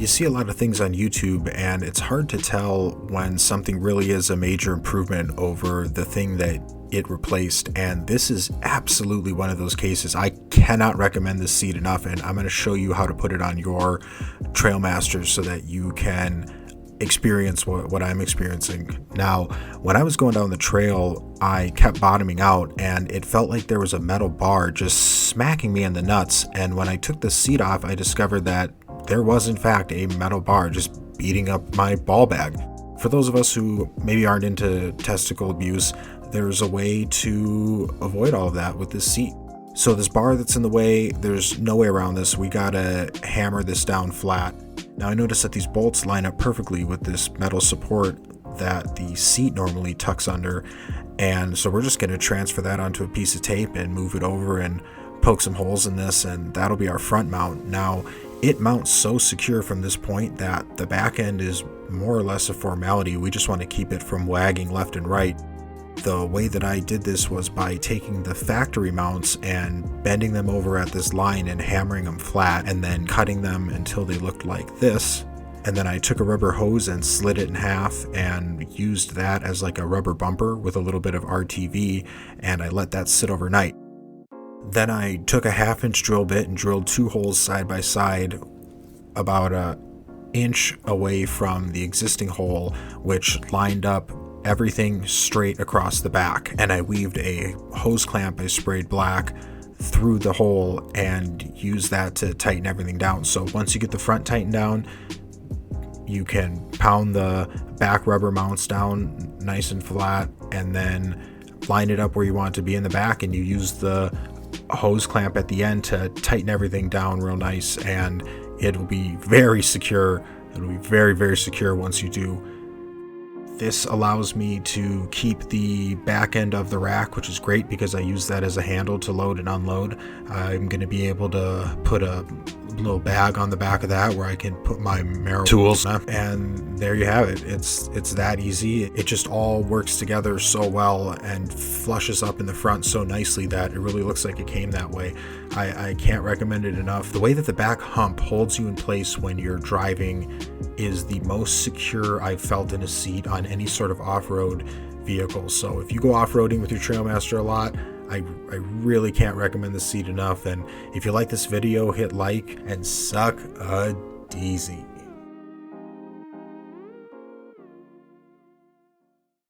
You see a lot of things on YouTube, and it's hard to tell when something really is a major improvement over the thing that it replaced, and this is absolutely one of those cases. I cannot recommend this seat enough, and I'm going to show you how to put it on your Trailmasters so that you can experience what I'm experiencing. Now, when I was going down the trail, I kept bottoming out, and it felt like there was a metal bar just smacking me in the nuts, and when I took the seat off, I discovered that there was in fact a metal bar just beating up my ball bag. For those of us who maybe aren't into testicle abuse, there's a way to avoid all of that with this seat. So this bar that's in the way, there's no way around this. We gotta hammer this down flat. Now I noticed that these bolts line up perfectly with this metal support that the seat normally tucks under, and so we're just gonna transfer that onto a piece of tape and move it over and poke some holes in this, and that'll be our front mount. Now, it mounts so secure from this point that the back end is more or less a formality. We just want to keep it from wagging left and right. The way that I did this was by taking the factory mounts and bending them over at this line and hammering them flat, and then cutting them until they looked like this. And then I took a rubber hose and slid it in half and used that as like a rubber bumper with a little bit of RTV, and I let that sit overnight. Then I took a 1/2-inch drill bit and drilled 2 holes side by side about an inch away from the existing hole, which lined up everything straight across the back. And I weaved a hose clamp I sprayed black through the hole and used that to tighten everything down. So once you get the front tightened down, you can pound the back rubber mounts down nice and flat, and then line it up where you want it to be in the back, and you use the hose clamp at the end to tighten everything down real nice, and it'll be very secure. It'll be very, very secure once you do. This allows me to keep the back end of the rack, which is great because I use that as a handle to load and unload. I'm going to be able to put a little bag on the back of that where I can put my marijuana tools, and there you have it. It's that easy. It just all works together so well and flushes up in the front so nicely that it really looks like it came that way. I can't recommend it enough. The way that the back hump holds you in place when you're driving is the most secure I've felt in a seat on any sort of off-road vehicle. So if you go off-roading with your Trailmaster a lot, I really can't recommend this seat enough. And if you like this video, hit like and suck a daisy.